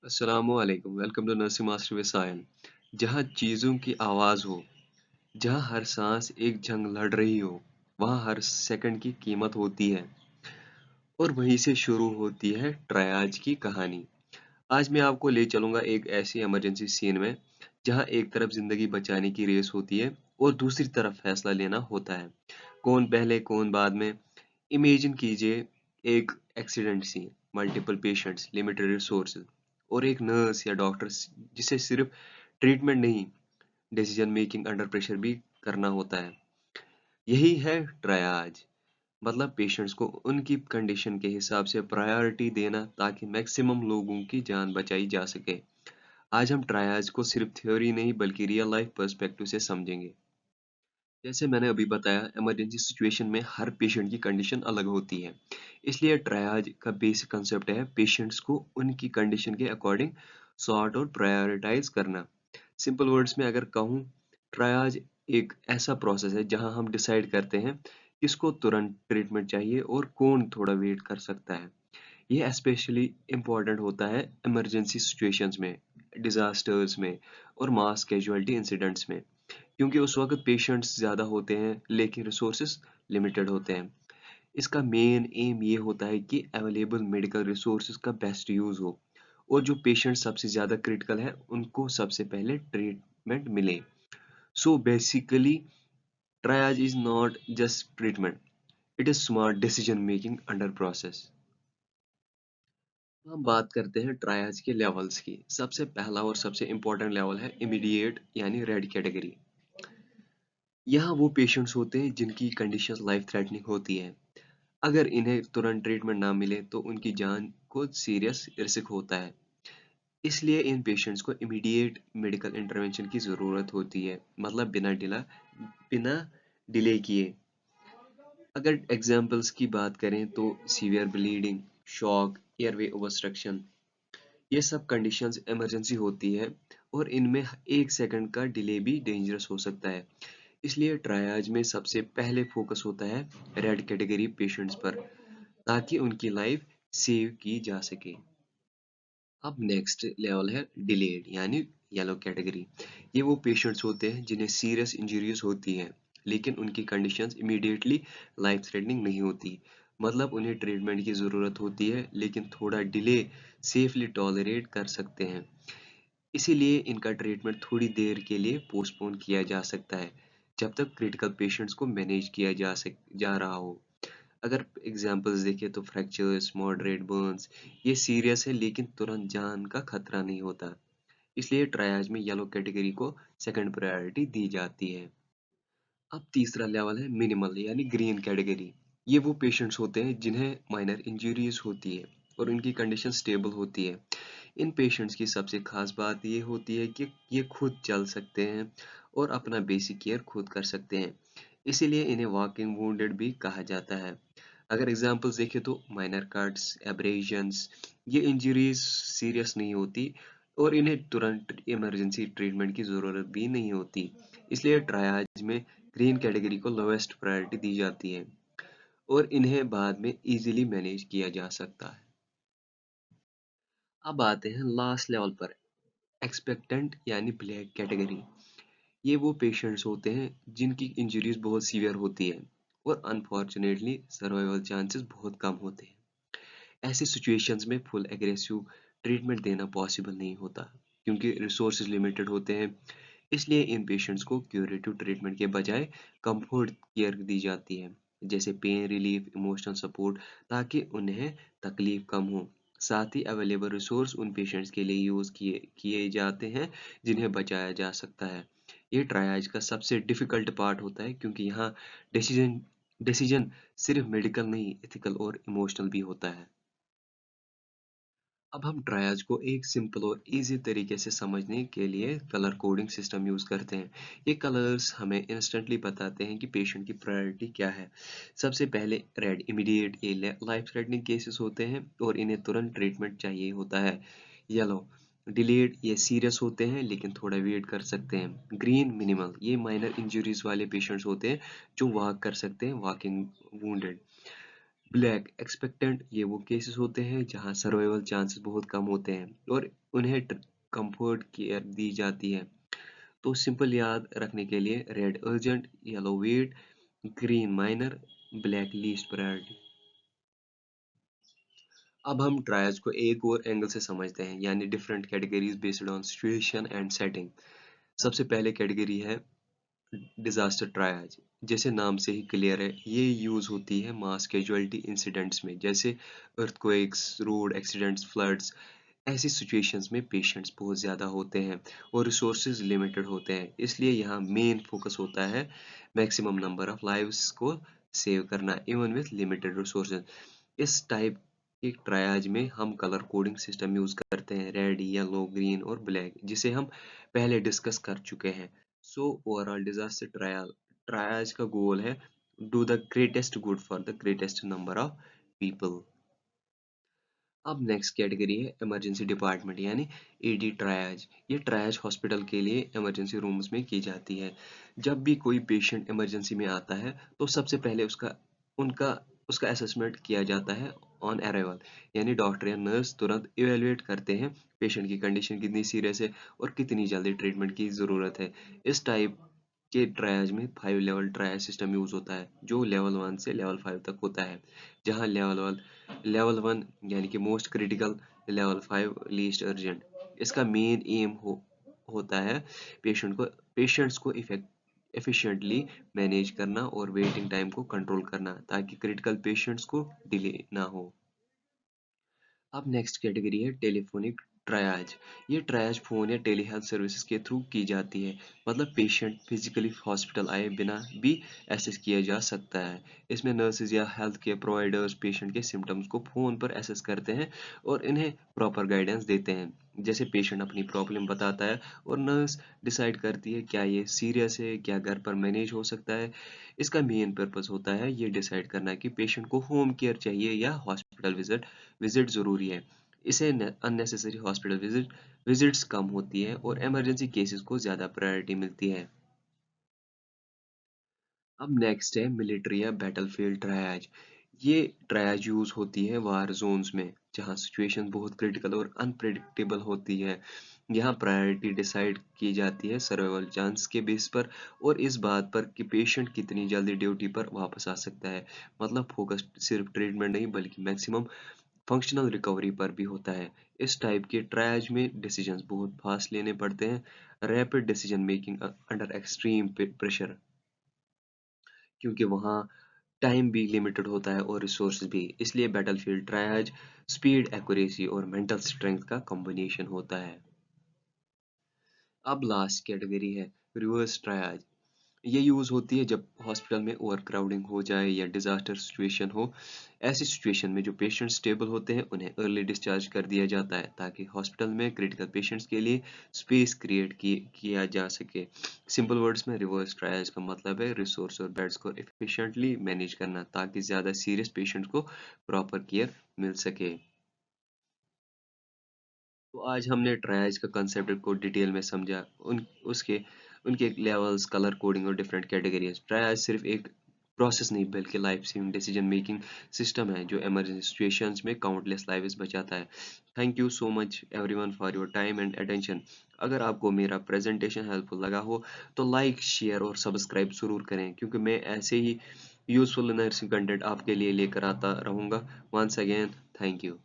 अस्सलामुअलैकुम welcome to nursing master with Sayan. जहाँ चीज़ों की आवाज़ हो, जहाँ हर सांस एक जंग लड़ रही हो, वहाँ हर सेकंड की कीमत होती है। और वहीं से शुरू होती है ट्रायज की कहानी। आज मैं आपको ले चलूंगा एक ऐसी इमरजेंसी सीन में जहाँ एक तरफ जिंदगी बचाने की रेस होती है और दूसरी तरफ फैसला लेना होता है। कौन पहले कौन बाद में। इमेजिन कीजिए एक accident scene, multiple patients, limited resources और एक नर्स या डॉक्टर जिसे सिर्फ ट्रीटमेंट नहीं, डिसीजन मेकिंग अंडर प्रेशर भी करना होता है। यही है ट्रायाज, मतलब पेशेंट्स को उनकी कंडीशन के हिसाब से प्रायोरिटी देना ताकि मैक्सिमम लोगों की जान बचाई जा सके। आज हम ट्रायाज को सिर्फ थ्योरी नहीं बल्कि रियल लाइफ पर्सपेक्टिव से समझेंगे। जैसे मैंने अभी बताया, इमरजेंसी सिचुएशन में हर पेशेंट की कंडीशन अलग होती है। इसलिए ट्रायाज का बेसिक कंसेप्ट है पेशेंट्स को उनकी कंडीशन के अकॉर्डिंग सॉर्ट और प्रायोरिटाइज करना। सिंपल वर्ड्स में अगर कहूँ, ट्रायाज एक ऐसा प्रोसेस है जहां हम डिसाइड करते हैं किसको तुरंत ट्रीटमेंट चाहिए और कौन थोड़ा वेट कर सकता है। ये स्पेशली इम्पोर्टेंट होता है इमरजेंसी सिचुएशंस में, डिजास्टर्स में और मास कैजुअलिटी इंसिडेंट्स में, क्योंकि उस वक्त पेशेंट्स ज़्यादा होते हैं लेकिन रिसोर्सेज लिमिटेड होते हैं। इसका मेन एम ये होता है कि अवेलेबल मेडिकल रिसोर्सेज का बेस्ट यूज़ हो और जो पेशेंट सबसे ज़्यादा क्रिटिकल है उनको सबसे पहले ट्रीटमेंट मिले। So basically triage is not just treatment, it is smart decision making under process. हम बात करते हैं ट्रायज के लेवल्स की। सबसे पहला और सबसे इम्पोर्टेंट लेवल है इमीडिएट यानी रेड कैटेगरी। यहाँ वो पेशेंट्स होते हैं जिनकी कंडीशन लाइफ थ्रेटनिंग होती है। अगर इन्हें तुरंत ट्रीटमेंट ना मिले तो उनकी जान को सीरियस रिस्क होता है। इसलिए इन पेशेंट्स को इमीडिएट मेडिकल इंटरवेंशन की ज़रूरत होती है, मतलब बिना डिले किए। अगर एग्जाम्पल्स की बात करें तो सीवियर ब्लीडिंग, शॉक, एयरवे ओब्स्ट्रक्शन, ये सब कंडीशंस इमरजेंसी होती है और इनमें एक सेकंड का डिले भी डेंजरस हो सकता है। इसलिए ट्रायाज में सबसे पहले फोकस होता है रेड कैटेगरी पेशेंट्स पर, ताकि उनकी लाइफ सेव की जा सके। अब नेक्स्ट लेवल है डिलेड यानी येलो कैटेगरी। ये वो पेशेंट्स होते हैं जिन्हें सीरियस इंजरीज होती हैं लेकिन उनकी कंडीशंस इमीडिएटली लाइफ थ्रेटनिंग नहीं होती, मतलब उन्हें ट्रीटमेंट की ज़रूरत होती है लेकिन थोड़ा डिले सेफली टॉलरेट कर सकते हैं। इसीलिए इनका ट्रीटमेंट थोड़ी देर के लिए पोस्टपोन किया जा सकता है जब तक क्रिटिकल पेशेंट्स को मैनेज किया जा रहा हो। अगर एग्जांपल्स देखें तो फ्रैक्चर्स, मॉडरेट बर्न्स, ये सीरियस है लेकिन तुरंत जान का खतरा नहीं होता। इसलिए ट्रायज में येलो कैटेगरी को सेकंड प्रायोरिटी दी जाती है। अब तीसरा लेवल है मिनिमल यानी ग्रीन कैटेगरी। ये वो पेशेंट्स होते हैं जिन्हें माइनर इंजरीज होती है और उनकी कंडीशन स्टेबल होती है। इन पेशेंट्स की सबसे खास बात ये होती है कि ये खुद चल सकते हैं और अपना बेसिक केयर खुद कर सकते हैं। इसीलिए इन्हें वॉकिंग वूंडेड भी कहा जाता है। अगर एग्जांपल्स देखें तो माइनर कट्स, एब्रेजन्स, ये इंजरीज सीरियस नहीं होती और इन्हें तुरंत इमरजेंसी ट्रीटमेंट की ज़रूरत भी नहीं होती। इसलिए ट्रायाज में ग्रीन कैटेगरी को लोवेस्ट प्रायोरिटी दी जाती है और इन्हें बाद में इजीली मैनेज किया जा सकता है। अब आते हैं लास्ट लेवल पर, एक्सपेक्टेंट यानी ब्लैक कैटेगरी। ये वो पेशेंट्स होते हैं जिनकी इंजरीज बहुत सीवियर होती है और अनफॉर्चुनेटली सर्वाइवल चांसेस बहुत कम होते हैं। ऐसी सिचुएशंस में फुल एग्रेसिव ट्रीटमेंट देना पॉसिबल नहीं होता क्योंकि रिसोर्सेज लिमिटेड होते हैं। इसलिए इन पेशेंट्स को क्यूरेटिव ट्रीटमेंट के बजाय कंफर्ट केयर दी जाती है, जैसे पेन रिलीफ, इमोशनल सपोर्ट, ताकि उन्हें तकलीफ कम हो। साथ ही अवेलेबल रिसोर्स उन पेशेंट्स के लिए यूज़ किए किए जाते हैं जिन्हें बचाया जा सकता है। ये ट्रायज का सबसे डिफिकल्ट पार्ट होता है क्योंकि यहाँ डिसीजन डिसीजन सिर्फ मेडिकल नहीं, एथिकल और इमोशनल भी होता है। अब हम ट्रायज को एक सिंपल और इजी तरीके से समझने के लिए कलर कोडिंग सिस्टम यूज़ करते हैं। ये कलर्स हमें इंस्टेंटली बताते हैं कि पेशेंट की प्रायोरिटी क्या है। सबसे पहले रेड इमीडिएट, ये लाइफ थ्रेटनिंग केसेस होते हैं और इन्हें तुरंत ट्रीटमेंट चाहिए होता है। येलो डिलेड, ये सीरियस होते हैं लेकिन थोड़ा वेट कर सकते हैं। ग्रीन मिनिमल, ये माइनर इंजरीज वाले पेशेंट्स होते हैं जो वॉक कर सकते हैं, वॉकिंग वूंडेड। ब्लैक एक्सपेक्टेंट ये वो केसेस होते हैं जहां सर्वाइवल चांसेस बहुत कम होते हैं और उन्हें कंफर्ट केयर दी जाती है। तो सिंपल याद रखने के लिए red urgent, yellow wait, green minor, black least priority. अब हम ट्रायल्स को एक और एंगल से समझते हैं, यानी different categories based on situation and setting. सबसे पहले कैटेगरी है डिजास्टर ट्रायज। जैसे नाम से ही क्लियर है, ये यूज होती है मास कैजुअलिटी इंसिडेंट्स में, जैसे अर्थक्वेक्स, रोड एक्सीडेंट्स, फ्लड्स। ऐसी सिचुएशंस में पेशेंट्स बहुत ज़्यादा होते हैं और रिसोर्सेज लिमिटेड होते हैं, इसलिए यहाँ मेन फोकस होता है मैक्सिमम नंबर ऑफ लाइव्स को सेव करना इवन विथ लिमिटेड रिसोर्सेज। इस टाइप के ट्रायज में हम कलर कोडिंग सिस्टम यूज करते हैं, रेड, येलो, ग्रीन और ब्लैक, जिसे हम पहले डिस्कस कर चुके हैं। सो ओवरऑल डिजास्टर ट्रायज का गोल है do the greatest good for the greatest number of people. अब नेक्स्ट कैटेगरी है इमरजेंसी डिपार्टमेंट, यानी एडी ट्रायज। ये ट्रायज हॉस्पिटल के लिए इमरजेंसी रूम्स में की जाती है। जब भी कोई पेशेंट इमरजेंसी में आता है तो सबसे पहले उनका उसका असेसमेंट किया जाता है ऑन अराइवल, यानी डॉक्टर या नर्स तुरंत इवेलुएट करते हैं पेशेंट की कंडीशन कितनी सीरियस है और कितनी जल्दी ट्रीटमेंट की ज़रूरत है। इस टाइप के ट्रायज में 5 लेवल ट्रायज सिस्टम यूज होता है, जो लेवल 1 से लेवल 5 तक होता है। जहां लेवल 1 यानी कि most critical, level 5 least urgent. इसका मेन एम होता है पेशेंट्स को एफिशिएंटली मैनेज करना और वेटिंग टाइम को कंट्रोल करना, ताकि क्रिटिकल पेशेंट्स को डिले ना हो। अब नेक्स्ट कैटेगरी है टेलीफोनिक ट्रायज। ये ट्रायज फोन या टेली हेल्थ सर्विसेज के थ्रू की जाती है, मतलब पेशेंट फिजिकली हॉस्पिटल आए बिना भी एसेस किया जा सकता है। इसमें नर्सेज या हेल्थ केयर प्रोवाइडर्स पेशेंट के सिम्टम्स को फोन पर एसेस करते हैं और इन्हें प्रॉपर गाइडेंस देते हैं। जैसे पेशेंट अपनी प्रॉब्लम बताता है और नर्स डिसाइड करती है क्या ये सीरियस है, क्या घर पर मैनेज हो सकता है। इसका मेन पर्पस होता है ये डिसाइड करना कि पेशेंट को होम केयर चाहिए या हॉस्पिटल विजिट ज़रूरी है। इससे अननेसेसरी हॉस्पिटल विजिट्स कम होती है और इमरजेंसी केसेस को ज़्यादा प्रायोरिटी मिलती है। अब नेक्स्ट है मिलिट्री या बैटलफील्ड ट्रायज। ये ट्रायज यूज होती है वार जोन्स में, जहां सिचुएशन बहुत क्रिटिकल और अनप्रेडिक्टेबल होती है। यहाँ प्रायोरिटी डिसाइड की जाती है सर्वाइवल चांस के बेस पर और इस बात पर कि पेशेंट कितनी जल्दी ड्यूटी पर वापस आ सकता है। मतलब फोकस सिर्फ ट्रीटमेंट नहीं बल्कि मैक्सिमम फंक्शनल रिकवरी पर भी होता है। इस टाइप के ट्रायज में डिसीजंस बहुत फास्ट लेने पड़ते हैं, rapid decision making under extreme pressure, क्योंकि वहाँ टाइम भी लिमिटेड होता है और रिसोर्स भी। इसलिए बैटलफील्ड ट्रायज स्पीड, एक्यूरेसी और मेंटल स्ट्रेंथ का कॉम्बिनेशन होता है। अब लास्ट कैटेगरी है रिवर्स ट्रायज। ये यूज होती है जब हॉस्पिटल में ओवरक्राउडिंग हो जाए या डिजास्टर सिचुएशन हो। ऐसी सिचुएशन में जो पेशेंट स्टेबल होते हैं उन्हें अर्ली डिस्चार्ज कर दिया जाता है, ताकि हॉस्पिटल में क्रिटिकल पेशेंट्स के लिए स्पेस क्रिएट किया जा सके। सिंपल वर्ड्स में रिवर्स ट्रायज का मतलब है रिसोर्स और बेड्स को एफिशिएंटली मैनेज करना, ताकि ज़्यादा सीरियस पेशेंट्स को प्रॉपर केयर मिल सके। तो आज हमने ट्रायज का कंसेप्ट को डिटेल में समझा, उनके लेवल्स, कलर कोडिंग और डिफरेंट कैटेगरीज। ट्रायज सिर्फ एक प्रोसेस नहीं बल्कि life saving decision making system है जो इमरजेंसी सिचुएशंस में काउंटलेस लाइव्स बचाता है। Thank you so much everyone for your time and attention. अगर आपको मेरा प्रेजेंटेशन हेल्पफुल लगा हो तो लाइक, शेयर और सब्सक्राइब जरूर करें, क्योंकि मैं ऐसे ही यूजफुल नर्सिंग कंटेंट आपके लिए लेकर आता रहूँगा। Once again thank you.